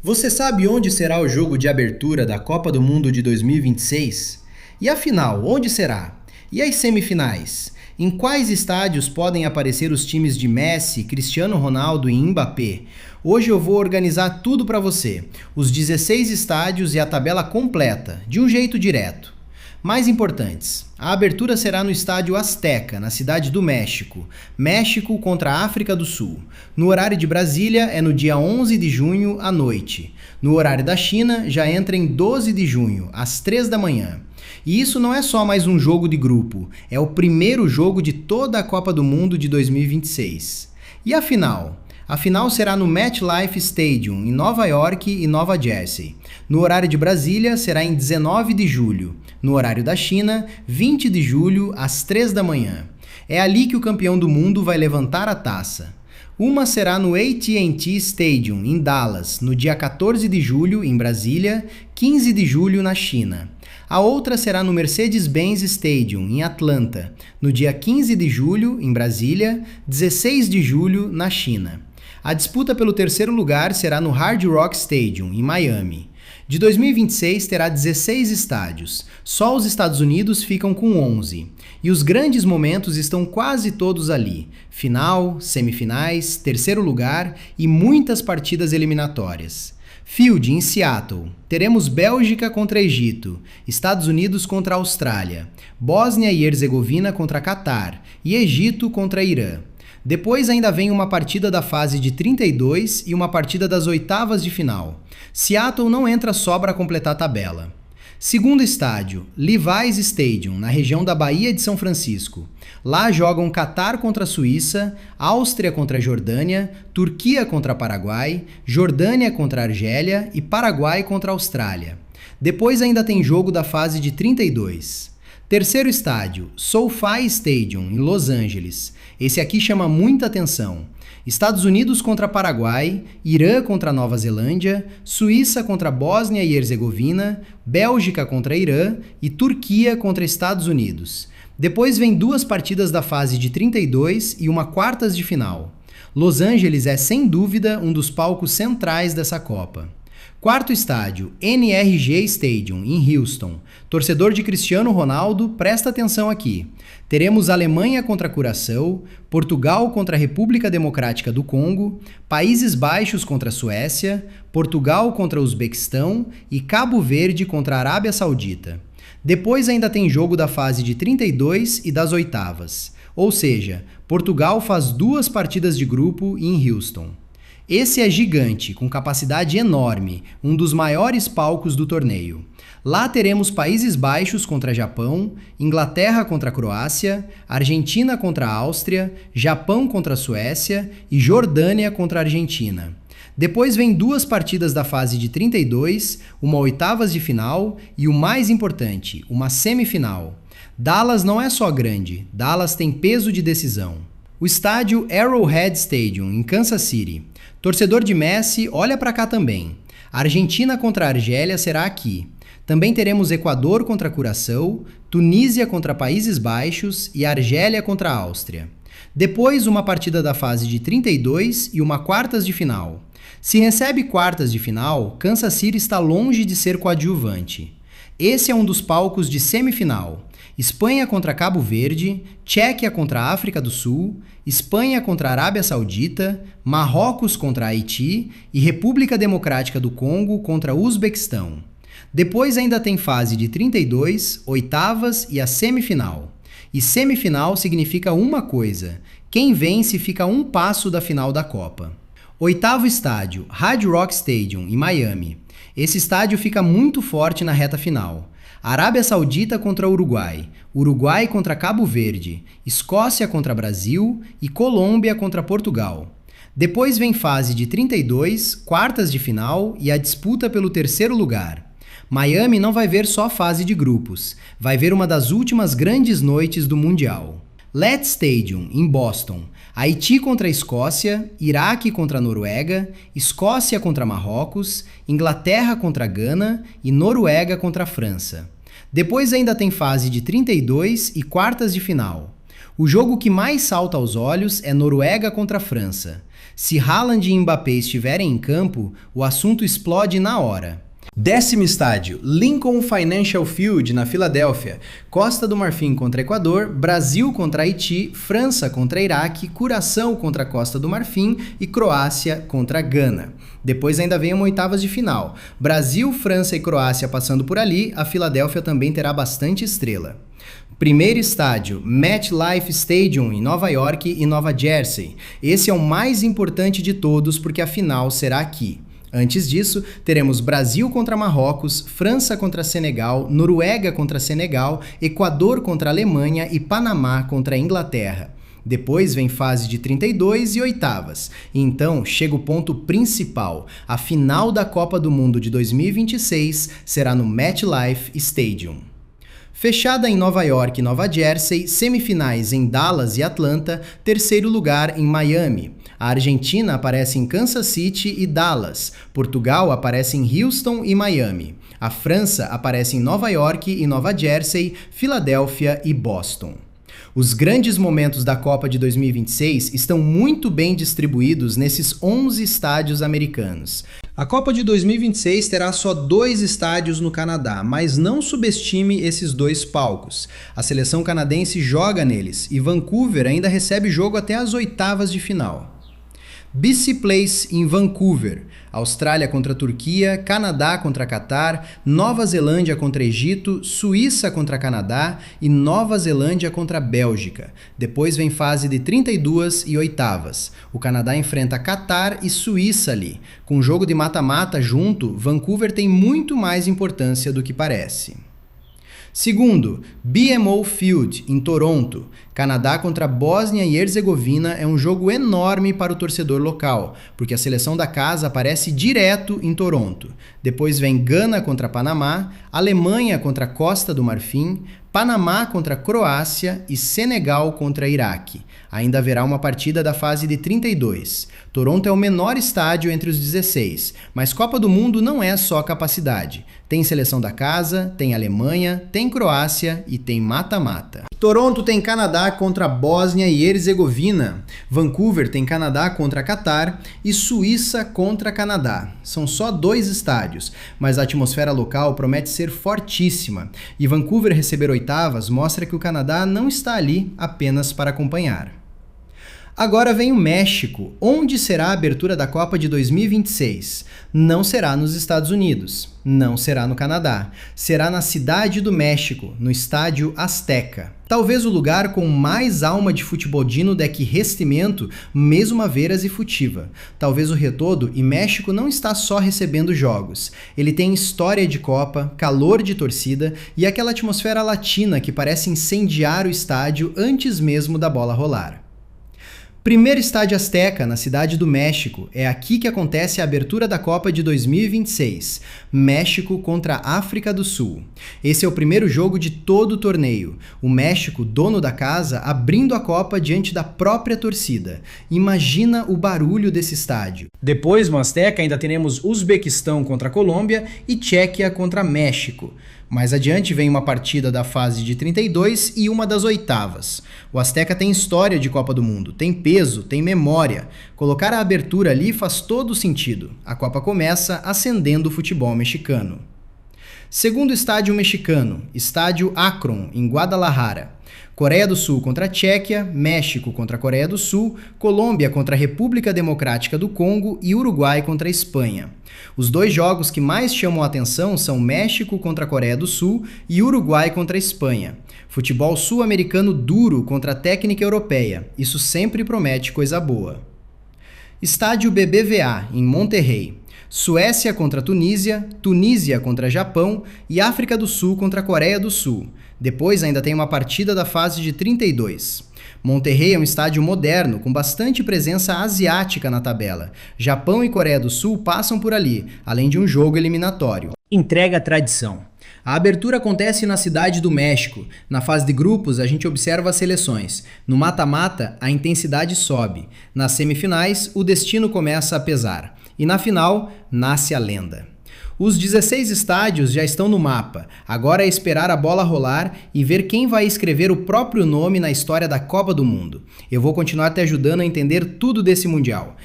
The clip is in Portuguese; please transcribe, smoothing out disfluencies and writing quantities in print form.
Você sabe onde será o jogo de abertura da Copa do Mundo de 2026? E a final, onde será? E as semifinais? Em quais estádios podem aparecer os times de Messi, Cristiano Ronaldo e Mbappé? Hoje eu vou organizar tudo para você, os 16 estádios e a tabela completa, de um jeito direto. Mais importantes, a abertura será no estádio Azteca, na cidade do México. México contra a África do Sul. No horário de Brasília é no dia 11 de junho à noite. No horário da China já entra em 12 de junho, às 3 da manhã. E isso não é só mais um jogo de grupo, é o primeiro jogo de toda a Copa do Mundo de 2026. E a final? A final será no MetLife Stadium, em Nova York e Nova Jersey. No horário de Brasília, será em 19 de julho. No horário da China, 20 de julho, às 3 da manhã. É ali que o campeão do mundo vai levantar a taça. Uma será no AT&T Stadium, em Dallas, no dia 14 de julho, em Brasília, 15 de julho, na China. A outra será no Mercedes-Benz Stadium, em Atlanta, no dia 15 de julho, em Brasília, 16 de julho, na China. A disputa pelo terceiro lugar será no Hard Rock Stadium, em Miami. De 2026 terá 16 estádios, só os Estados Unidos ficam com 11. E os grandes momentos estão quase todos ali: final, semifinais, terceiro lugar e muitas partidas eliminatórias. Field, em Seattle. Teremos Bélgica contra Egito, Estados Unidos contra Austrália, Bósnia e Herzegovina contra Catar e Egito contra Irã. Depois ainda vem uma partida da fase de 32 e uma partida das oitavas de final. Seattle não entra só para completar a tabela. Segundo estádio, Levi's Stadium, na região da Baía de São Francisco. Lá jogam Catar contra a Suíça, Áustria contra a Jordânia, Turquia contra Paraguai, Jordânia contra a Argélia e Paraguai contra a Austrália. Depois ainda tem jogo da fase de 32. Terceiro estádio, SoFi Stadium, em Los Angeles. Esse aqui chama muita atenção. Estados Unidos contra Paraguai, Irã contra Nova Zelândia, Suíça contra Bósnia e Herzegovina, Bélgica contra Irã e Turquia contra Estados Unidos. Depois vem duas partidas da fase de 32 e uma quartas de final. Los Angeles é, sem dúvida, um dos palcos centrais dessa Copa. Quarto estádio, NRG Stadium, em Houston. Torcedor de Cristiano Ronaldo, presta atenção aqui. Teremos Alemanha contra Curaçao, Portugal contra a República Democrática do Congo, Países Baixos contra a Suécia, Portugal contra o Uzbequistão e Cabo Verde contra a Arábia Saudita. Depois ainda tem jogo da fase de 32 e das oitavas. Ou seja, Portugal faz duas partidas de grupo em Houston. Esse é gigante, com capacidade enorme, um dos maiores palcos do torneio. Lá teremos Países Baixos contra Japão, Inglaterra contra a Croácia, Argentina contra a Áustria, Japão contra a Suécia e Jordânia contra a Argentina. Depois vem duas partidas da fase de 32, uma oitavas de final e o mais importante, uma semifinal. Dallas não é só grande, Dallas tem peso de decisão. O estádio Arrowhead Stadium, em Kansas City. Torcedor de Messi, olha para cá também. A Argentina contra a Argélia será aqui. Também teremos Equador contra Curaçao, Tunísia contra Países Baixos e Argélia contra a Áustria. Depois, uma partida da fase de 32 e uma quartas de final. Se recebe quartas de final, Kansas City está longe de ser coadjuvante. Esse é um dos palcos de semifinal. Espanha contra Cabo Verde, Tchequia contra a África do Sul, Espanha contra a Arábia Saudita, Marrocos contra Haiti e República Democrática do Congo contra o Uzbequistão. Depois ainda tem fase de 32, oitavas e a semifinal. E semifinal significa uma coisa: quem vence fica a um passo da final da Copa. Oitavo estádio, Hard Rock Stadium, em Miami. Esse estádio fica muito forte na reta final. Arábia Saudita contra Uruguai, Uruguai contra Cabo Verde, Escócia contra Brasil e Colômbia contra Portugal. Depois vem fase de 32, quartas de final e a disputa pelo terceiro lugar. Miami não vai ver só fase de grupos, vai ver uma das últimas grandes noites do Mundial. Let's Stadium, em Boston. Haiti contra a Escócia, Iraque contra a Noruega, Escócia contra Marrocos, Inglaterra contra Gana e Noruega contra a França. Depois ainda tem fase de 32 e quartas de final. O jogo que mais salta aos olhos é Noruega contra a França. Se Haaland e Mbappé estiverem em campo, o assunto explode na hora. 10º estádio, Lincoln Financial Field, na Filadélfia. Costa do Marfim contra Equador, Brasil contra Haiti, França contra Iraque, Curaçao contra Costa do Marfim e Croácia contra Gana. Depois ainda vem uma oitavas de final. Brasil, França e Croácia passando por ali, a Filadélfia também terá bastante estrela. Primeiro estádio, MetLife Stadium, em Nova York e Nova Jersey. Esse é o mais importante de todos porque a final será aqui. Antes disso, teremos Brasil contra Marrocos, França contra Senegal, Noruega contra Senegal, Equador contra Alemanha e Panamá contra Inglaterra. Depois vem fase de 32 e oitavas. E então chega o ponto principal. A final da Copa do Mundo de 2026 será no MetLife Stadium. Fechada em Nova York e Nova Jersey, semifinais em Dallas e Atlanta, terceiro lugar em Miami. A Argentina aparece em Kansas City e Dallas. Portugal aparece em Houston e Miami. A França aparece em Nova York e Nova Jersey, Filadélfia e Boston. Os grandes momentos da Copa de 2026 estão muito bem distribuídos nesses 11 estádios americanos. A Copa de 2026 terá só 2 estádios no Canadá, mas não subestime esses 2 palcos. A seleção canadense joga neles e Vancouver ainda recebe jogo até as oitavas de final. BC Place em Vancouver, Austrália contra Turquia, Canadá contra Catar, Nova Zelândia contra Egito, Suíça contra Canadá e Nova Zelândia contra Bélgica. Depois vem fase de 32 e oitavas. O Canadá enfrenta Catar e Suíça ali. Com o jogo de mata-mata junto, Vancouver tem muito mais importância do que parece. Segundo, BMO Field, em Toronto. Canadá contra Bósnia e Herzegovina é um jogo enorme para o torcedor local, porque a seleção da casa aparece direto em Toronto. Depois vem Gana contra Panamá, Alemanha contra Costa do Marfim, Panamá contra Croácia e Senegal contra Iraque. Ainda haverá uma partida da fase de 32. Toronto é o menor estádio entre os 16, mas Copa do Mundo não é só capacidade. Tem seleção da casa, tem Alemanha, tem Croácia e tem mata-mata. Toronto tem Canadá contra Bósnia e Herzegovina. Vancouver tem Canadá contra Catar e Suíça contra Canadá. São só 2 estádios, mas a atmosfera local promete ser fortíssima. E Vancouver receber oitavas mostra que o Canadá não está ali apenas para acompanhar. Agora vem o México. Onde será a abertura da Copa de 2026? Não será nos Estados Unidos, não será no Canadá. Será na Cidade do México, no Estádio Azteca. Talvez o lugar com mais alma de futebolino de que restimento, mesmo veras e futiva. Talvez o Retodo e México não está só recebendo jogos. Ele tem história de Copa, calor de torcida e aquela atmosfera latina que parece incendiar o estádio antes mesmo da bola rolar. Primeiro estádio Azteca, na Cidade do México. É aqui que acontece a abertura da Copa de 2026. México contra África do Sul. Esse é o primeiro jogo de todo o torneio. O México, dono da casa, abrindo a Copa diante da própria torcida. Imagina o barulho desse estádio. Depois, no Azteca, ainda teremos Uzbequistão contra Colômbia e Tchequia contra México. Mais adiante vem uma partida da fase de 32 e uma das oitavas. O Azteca tem história de Copa do Mundo, tem peso, tem memória. Colocar a abertura ali faz todo sentido. A Copa começa acendendo o futebol mexicano. Segundo estádio mexicano, Estádio Akron, em Guadalajara. Coreia do Sul contra a Tchequia, México contra a Coreia do Sul, Colômbia contra a República Democrática do Congo e Uruguai contra a Espanha. Os 2 jogos que mais chamam a atenção são México contra a Coreia do Sul e Uruguai contra a Espanha. Futebol sul-americano duro contra a técnica europeia. Isso sempre promete coisa boa. Estádio BBVA, em Monterrey. Suécia contra Tunísia, Tunísia contra Japão e África do Sul contra a Coreia do Sul. Depois ainda tem uma partida da fase de 32. Monterrey é um estádio moderno, com bastante presença asiática na tabela. Japão e Coreia do Sul passam por ali, além de um jogo eliminatório. Entrega a tradição. A abertura acontece na Cidade do México. Na fase de grupos, a gente observa as seleções. No mata-mata, a intensidade sobe. Nas semifinais, o destino começa a pesar. E na final, nasce a lenda. Os 16 estádios já estão no mapa. Agora é esperar a bola rolar e ver quem vai escrever o próprio nome na história da Copa do Mundo. Eu vou continuar te ajudando a entender tudo desse Mundial.